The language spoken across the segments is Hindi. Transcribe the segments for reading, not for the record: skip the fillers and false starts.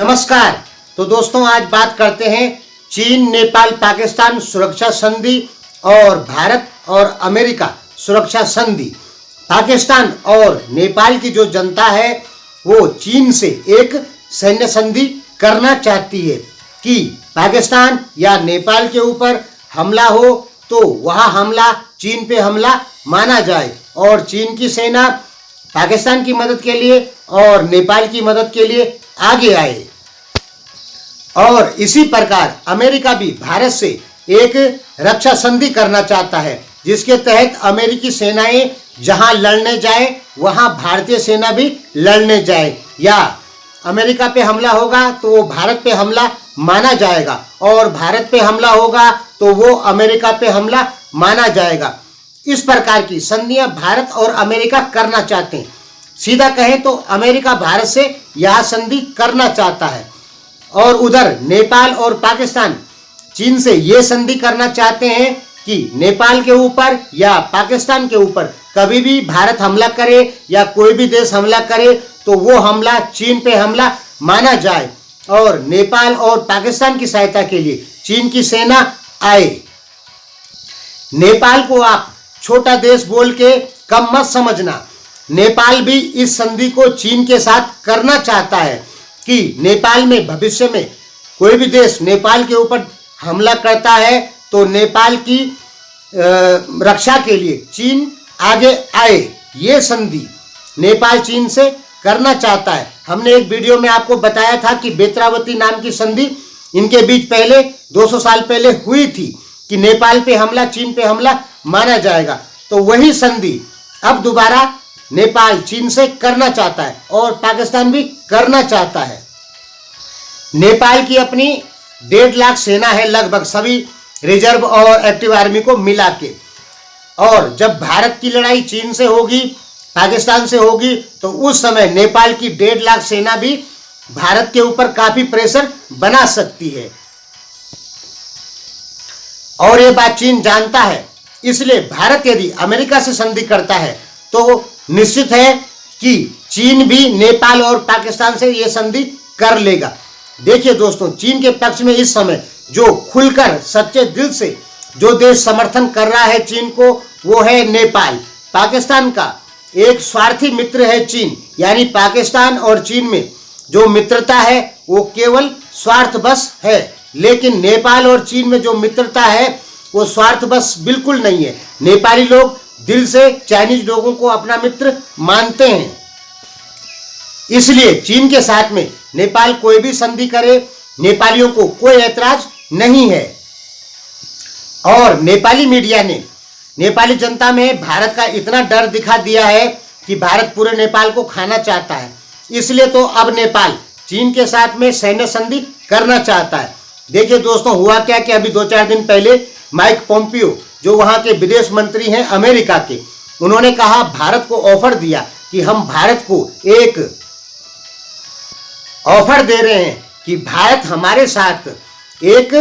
नमस्कार। तो दोस्तों आज बात करते हैं चीन, नेपाल, पाकिस्तान सुरक्षा संधि और भारत और अमेरिका सुरक्षा संधि। पाकिस्तान और नेपाल की जो जनता है वो चीन से एक सैन्य संधि करना चाहती है कि पाकिस्तान या नेपाल के ऊपर हमला हो तो वह हमला चीन पे हमला माना जाए और चीन की सेना पाकिस्तान की मदद के लिए और नेपाल की मदद के लिए आगे आए। और इसी प्रकार अमेरिका भी भारत से एक रक्षा संधि करना चाहता है जिसके तहत अमेरिकी सेनाएं जहां लड़ने जाए वहां भारतीय सेना भी लड़ने जाए, या अमेरिका पे हमला होगा तो वो भारत पे हमला माना जाएगा और भारत पे हमला होगा तो वो अमेरिका पे हमला माना जाएगा। इस प्रकार की संधियां भारत और अमेरिका करना चाहते हैं। सीधा कहें तो अमेरिका भारत से यह संधि करना चाहता है और उधर नेपाल और पाकिस्तान चीन से ये संधि करना चाहते हैं कि नेपाल के ऊपर या पाकिस्तान के ऊपर कभी भी भारत हमला करे या कोई भी देश हमला करे तो वो हमला चीन पे हमला माना जाए और नेपाल और पाकिस्तान की सहायता के लिए चीन की सेना आए। नेपाल को आप छोटा देश बोल के कम मत समझना। नेपाल भी इस संधि को चीन के साथ करना चाहता है कि नेपाल में भविष्य में कोई भी देश नेपाल के ऊपर हमला करता है तो नेपाल की रक्षा के लिए चीन आगे आए। ये संधि नेपाल चीन से करना चाहता है। हमने एक वीडियो में आपको बताया था कि बेत्रावती नाम की संधि इनके बीच पहले 200 साल पहले हुई थी कि नेपाल पे हमला चीन पे हमला माना जाएगा। तो वही संधि अब दोबारा नेपाल चीन से करना चाहता है और पाकिस्तान भी करना चाहता है। नेपाल की अपनी 1.5 लाख सेना है लगभग, सभी रिजर्व और एक्टिव आर्मी को मिला के। और जब भारत की लड़ाई चीन से होगी, पाकिस्तान से होगी तो उस समय नेपाल की 1.5 लाख सेना भी भारत के ऊपर काफी प्रेशर बना सकती है और ये बात चीन जानता है। इसलिए भारत यदि अमेरिका से संधि करता है तो निश्चित है कि चीन भी नेपाल और पाकिस्तान से ये संधि कर लेगा। देखिए दोस्तों, चीन के पक्ष में इस समय जो खुलकर सच्चे दिल से जो देश समर्थन कर रहा है चीन को वो है नेपाल। पाकिस्तान का एक स्वार्थी मित्र है चीन, यानी पाकिस्तान और चीन में जो मित्रता है वो केवल स्वार्थ बस है, लेकिन नेपाल और चीन में जो मित्रता है वो स्वार्थ बस बिल्कुल नहीं है। नेपाली लोग दिल से चाइनीज लोगों को अपना मित्र मानते हैं। इसलिए चीन के साथ में नेपाल कोई भी संधि करे नेपालियों को कोई ऐतराज नहीं है। और नेपाली मीडिया ने नेपाली जनता में भारत का इतना डर दिखा दिया है कि भारत पूरे नेपाल को खाना चाहता है। इसलिए तो अब नेपाल चीन के साथ में सैन्य संधि करना चाहता है। देखिए दोस्तों, हुआ क्या कि अभी 2-4 दिन पहले माइक पोम्पियो जो वहां के विदेश मंत्री हैं अमेरिका के, उन्होंने कहा, भारत को ऑफर दिया कि हम भारत को एक ऑफर दे रहे हैं कि भारत हमारे साथ एक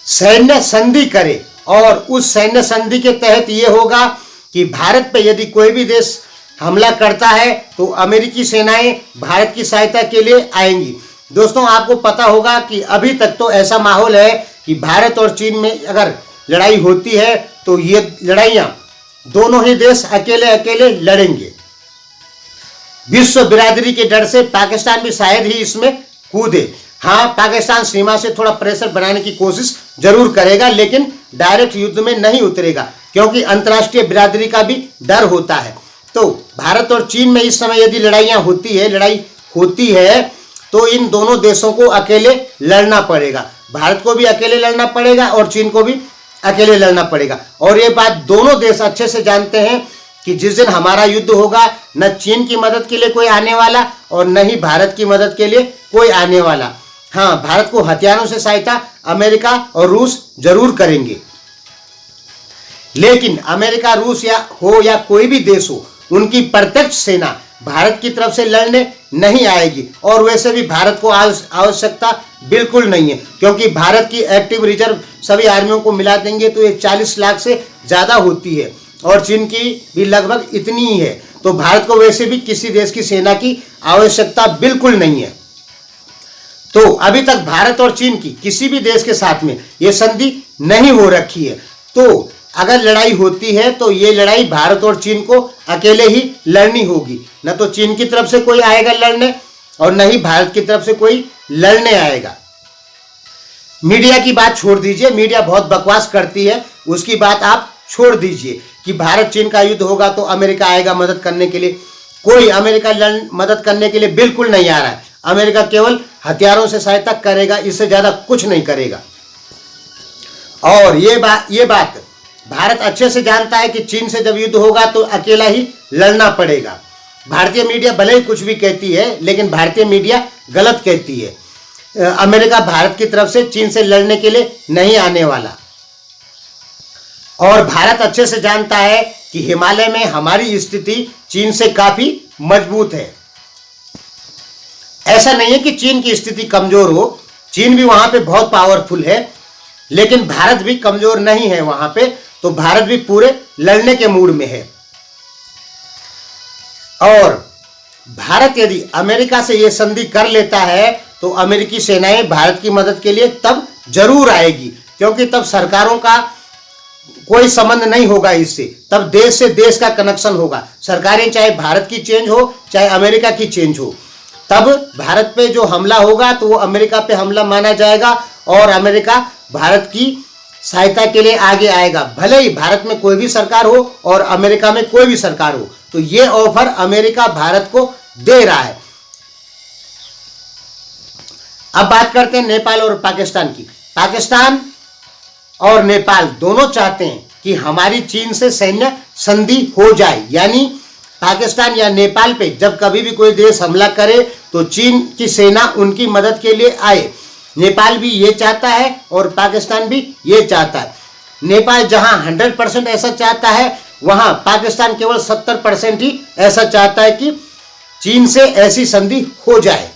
सैन्य संधि करे और उस सैन्य संधि के तहत ये होगा कि भारत पे यदि कोई भी देश हमला करता है तो अमेरिकी सेनाएं भारत की सहायता के लिए आएंगी। दोस्तों, आपको पता होगा कि अभी तक तो ऐसा माहौल है कि भारत और चीन में अगर लड़ाई होती है तो ये लड़ाइयां दोनों ही देश अकेले अकेले लड़ेंगे। विश्व बिरादरी के डर से पाकिस्तान भी शायद ही इसमें कूदे। हाँ, पाकिस्तान सीमा से थोड़ा प्रेशर बनाने की कोशिश जरूर करेगा लेकिन डायरेक्ट युद्ध में नहीं उतरेगा क्योंकि अंतर्राष्ट्रीय बिरादरी का भी डर होता है। तो भारत और चीन में इस समय यदि लड़ाई होती है तो इन दोनों देशों को अकेले लड़ना पड़ेगा। भारत को भी अकेले लड़ना पड़ेगा और चीन को भी अकेले लड़ना पड़ेगा। और ये बात दोनों देश अच्छे से जानते हैं कि जिस दिन हमारा युद्ध होगा न चीन की मदद के लिए कोई आने वाला और न ही भारत की मदद के लिए कोई आने वाला। हाँ, भारत को हथियारों से सहायता अमेरिका और रूस जरूर करेंगे, लेकिन अमेरिका, रूस या कोई भी देश हो, उनकी प्रत्यक्ष सेना भारत की तरफ से लड़ने नहीं आएगी। और वैसे भी भारत को आवश्यकता बिल्कुल नहीं है क्योंकि भारत की एक्टिव रिजर्व सभी आर्मियों को मिला देंगे तो ये 40 लाख से ज़्यादा होती है और चीन की भी लगभग इतनी ही है। तो भारत को वैसे भी किसी देश की सेना की आवश्यकता बिल्कुल नहीं है। तो अभी तक भारत और चीन की किसी भी देश के साथ में ये संधि नहीं हो रखी है। तो अगर लड़ाई होती है तो ये लड़ाई भारत और चीन को अकेले ही लड़नी होगी, न तो चीन की तरफ से कोई आएगा लड़ने और न ही भारत की तरफ से कोई लड़ने आएगा। मीडिया की बात छोड़ दीजिए, मीडिया बहुत बकवास करती है, उसकी बात आप छोड़ दीजिए कि भारत चीन का युद्ध होगा तो अमेरिका आएगा मदद करने के लिए। कोई अमेरिका मदद करने के लिए बिल्कुल नहीं आ रहा है। अमेरिका केवल हथियारों से सहायता करेगा, इससे ज्यादा कुछ नहीं करेगा। और ये बात भारत अच्छे से जानता है कि चीन से जब युद्ध होगा तो अकेला ही लड़ना पड़ेगा। भारतीय मीडिया भले ही कुछ भी कहती है, लेकिन भारतीय मीडिया गलत कहती है। अमेरिका भारत की तरफ से चीन से लड़ने के लिए नहीं आने वाला। और भारत अच्छे से जानता है कि हिमालय में हमारी स्थिति चीन से काफी मजबूत है। ऐसा नहीं है कि चीन की स्थिति कमजोर हो, चीन भी वहां पे बहुत पावरफुल है, लेकिन भारत भी कमजोर नहीं है वहां पे। तो भारत भी पूरे लड़ने के मूड में है। और भारत यदि अमेरिका से यह संधि कर लेता है तो अमेरिकी सेनाएं भारत की मदद के लिए तब जरूर आएगी, क्योंकि तब सरकारों का कोई संबंध नहीं होगा इससे। तब देश से देश का कनेक्शन होगा। सरकारें चाहे भारत की चेंज हो चाहे अमेरिका की चेंज हो, तब भारत पे जो हमला होगा तो वो अमेरिका पे हमला माना जाएगा और अमेरिका भारत की सहायता के लिए आगे आएगा। भले ही भारत में कोई भी सरकार हो और अमेरिका में कोई भी सरकार हो, तो ये ऑफर अमेरिका भारत को दे रहा है। अब बात करते हैं नेपाल और पाकिस्तान की। पाकिस्तान और नेपाल दोनों चाहते हैं कि हमारी चीन से सैन्य संधि हो जाए, यानी पाकिस्तान या नेपाल पे जब कभी भी कोई देश हमला करे तो चीन की सेना उनकी मदद के लिए आए। नेपाल भी ये चाहता है और पाकिस्तान भी ये चाहता है। नेपाल जहां 100% ऐसा चाहता है, वहां पाकिस्तान केवल 70% ही ऐसा चाहता है कि चीन से ऐसी संधि हो जाए।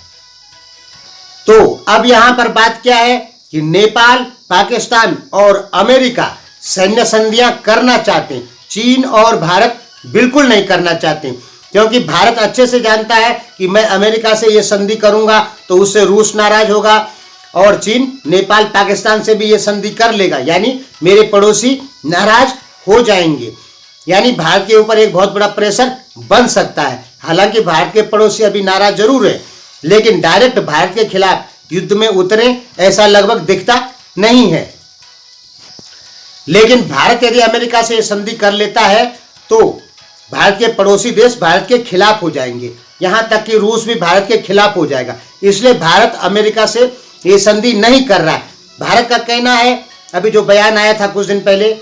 तो अब यहां पर बात क्या है कि नेपाल, पाकिस्तान और अमेरिका सैन्य संधियां करना चाहते हैं। चीन और भारत बिल्कुल नहीं करना चाहते, क्योंकि भारत अच्छे से जानता है कि मैं अमेरिका से ये संधि करूंगा तो उससे रूस नाराज होगा और चीन, नेपाल, पाकिस्तान से भी ये संधि कर लेगा, यानी मेरे पड़ोसी नाराज हो जाएंगे। यानी भारत के ऊपर एक बहुत बड़ा प्रेशर बन सकता है। हालांकि भारत के पड़ोसी अभी नाराज जरूर है, लेकिन डायरेक्ट भारत के खिलाफ युद्ध में उतरे ऐसा लगभग दिखता नहीं है। लेकिन भारत यदि अमेरिका से संधि कर लेता है तो भारत के पड़ोसी देश भारत के खिलाफ हो जाएंगे, यहां तक कि रूस भी भारत के खिलाफ हो जाएगा। इसलिए भारत अमेरिका से ये संधि नहीं कर रहा है। भारत का कहना है, अभी जो बयान आया था कुछ दिन पहले,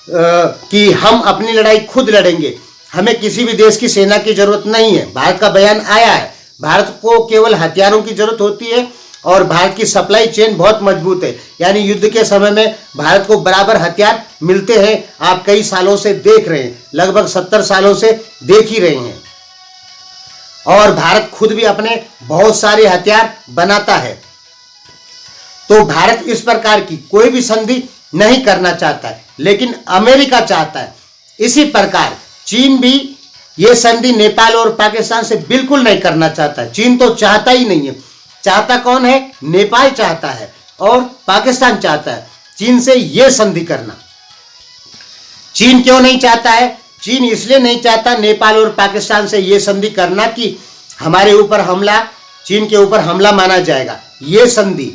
कि हम अपनी लड़ाई खुद लड़ेंगे, हमें किसी भी देश की सेना की जरूरत नहीं है। भारत का बयान आया है। भारत को केवल हथियारों की जरूरत होती है और भारत की सप्लाई चेन बहुत मजबूत है, यानी युद्ध के समय में भारत को बराबर हथियार मिलते हैं। आप कई सालों से देख रहे हैं, लगभग 70 सालों से देख ही रहे हैं। और भारत खुद भी अपने बहुत सारे हथियार बनाता है। तो भारत इस प्रकार की कोई भी संधि नहीं करना चाहता है, लेकिन अमेरिका चाहता है। इसी प्रकार चीन भी ये संधि नेपाल और पाकिस्तान से बिल्कुल नहीं करना चाहता है। चीन तो चाहता ही नहीं है। चाहता कौन है? नेपाल चाहता है और पाकिस्तान चाहता है चीन से ये संधि करना। चीन क्यों नहीं चाहता है? चीन इसलिए नहीं चाहता नेपाल और पाकिस्तान से ये संधि करना कि हमारे ऊपर हमला, चीन के ऊपर हमला माना जाएगा। ये संधि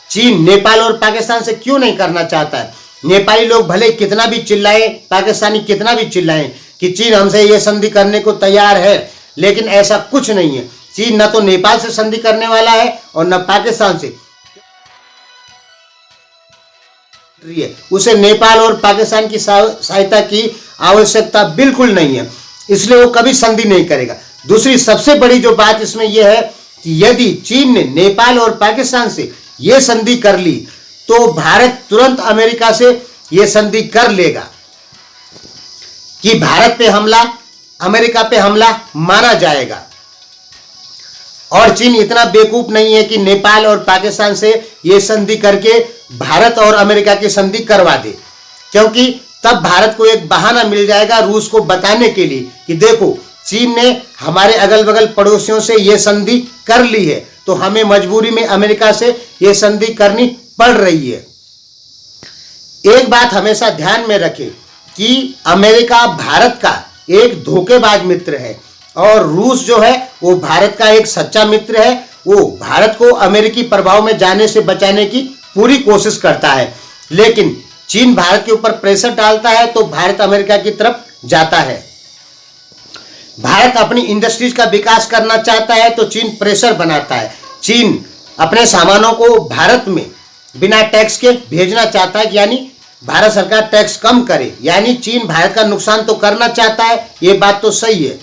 चीन नेपाल और पाकिस्तान से क्यों नहीं करना चाहता है? नेपाली लोग भले कितना भी चिल्लाएं, पाकिस्तानी कितना भी चिल्लाएं कि चीन हमसे ये संधि करने को तैयार है, लेकिन ऐसा कुछ नहीं है। चीन न तो नेपाल से संधि करने वाला है और न पाकिस्तान से। उसे नेपाल और पाकिस्तान की सहायता की आवश्यकता बिल्कुल नहीं है, इसलिए वो कभी संधि नहीं करेगा। दूसरी सबसे बड़ी जो बात इसमें यह है कि यदि चीन ने नेपाल और पाकिस्तान से ये संधि कर ली तो भारत तुरंत अमेरिका से ये संधि कर लेगा कि भारत पे हमला, अमेरिका पे हमला माना जाएगा। और चीन इतना बेवकूफ नहीं है कि नेपाल और पाकिस्तान से ये संधि करके भारत और अमेरिका की संधि करवा दे, क्योंकि तब भारत को एक बहाना मिल जाएगा रूस को बताने के लिए कि देखो चीन ने हमारे अगल बगल पड़ोसियों से ये संधि कर ली है, तो हमें मजबूरी में अमेरिका से ये संधि करनी पड़ रही है। एक बात हमेशा ध्यान में रखें कि अमेरिका भारत का एक धोखेबाज मित्र है और रूस जो है वो भारत का एक सच्चा मित्र है। वो भारत को अमेरिकी प्रभाव में जाने से बचाने की पूरी कोशिश करता है, लेकिन चीन भारत के ऊपर प्रेशर डालता है तो भारत अमेरिका की तरफ जाता है। भारत अपनी इंडस्ट्रीज का विकास करना चाहता है तो चीन प्रेशर बनाता है। चीन अपने सामानों को भारत में बिना टैक्स के भेजना चाहता है, यानी भारत सरकार टैक्स कम करे, यानी चीन भारत का नुकसान तो करना चाहता है, ये बात तो सही है।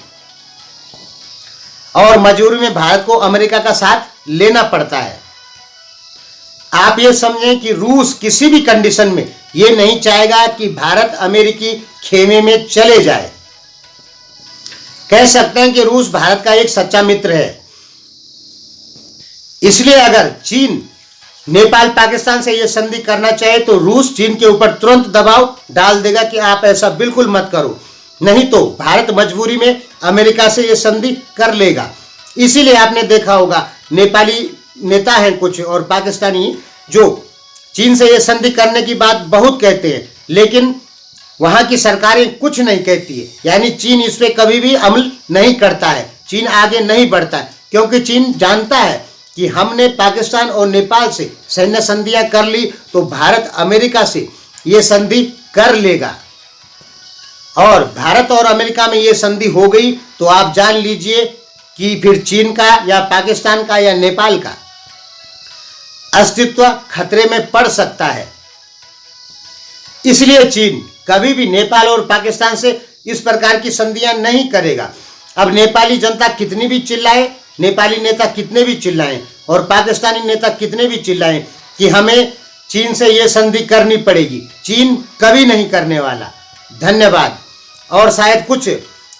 और मजबूरी में भारत को अमेरिका का साथ लेना पड़ता है। आप ये समझें कि रूस किसी भी कंडीशन में ये नहीं चाहेगा कि भारत अमेरिकी खेमे में चले जाए। कह सकते हैं कि रूस भारत का एक सच्चा मित्र है। इसलिए अगर चीन नेपाल पाकिस्तान से यह संधि करना चाहे तो रूस चीन के ऊपर तुरंत दबाव डाल देगा कि आप ऐसा बिल्कुल मत करो, नहीं तो भारत मजबूरी में अमेरिका से यह संधि कर लेगा। इसीलिए आपने देखा होगा नेपाली नेता हैं कुछ और पाकिस्तानी जो चीन से यह संधि करने की बात बहुत कहते हैं, लेकिन वहां की सरकारें कुछ नहीं कहती है, यानी चीन इस पर कभी भी अमल नहीं करता है। चीन आगे नहीं बढ़ता है क्योंकि चीन जानता है कि हमने पाकिस्तान और नेपाल से सैन्य संधियां कर ली तो भारत अमेरिका से ये संधि कर लेगा, और भारत और अमेरिका में ये संधि हो गई तो आप जान लीजिए कि फिर चीन का या पाकिस्तान का या नेपाल का अस्तित्व खतरे में पड़ सकता है। इसलिए चीन कभी भी नेपाल और पाकिस्तान से इस प्रकार की संधियां नहीं करेगा। अब नेपाली जनता कितनी भी चिल्लाए, नेपाली नेता कितने भी चिल्लाएं और पाकिस्तानी नेता कितने भी चिल्लाएं कि हमें चीन से ये संधि करनी पड़ेगी, चीन कभी नहीं करने वाला। धन्यवाद। और शायद कुछ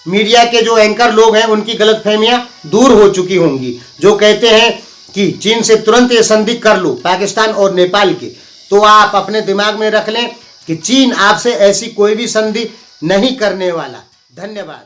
मीडिया के जो एंकर लोग हैं उनकी गलतफहमियां दूर हो चुकी होंगी, जो कहते हैं कि चीन से तुरंत ये संधि कर लो पाकिस्तान और नेपाल के। तो आप अपने दिमाग में रख लें कि चीन आपसे ऐसी कोई भी संधि नहीं करने वाला। धन्यवाद।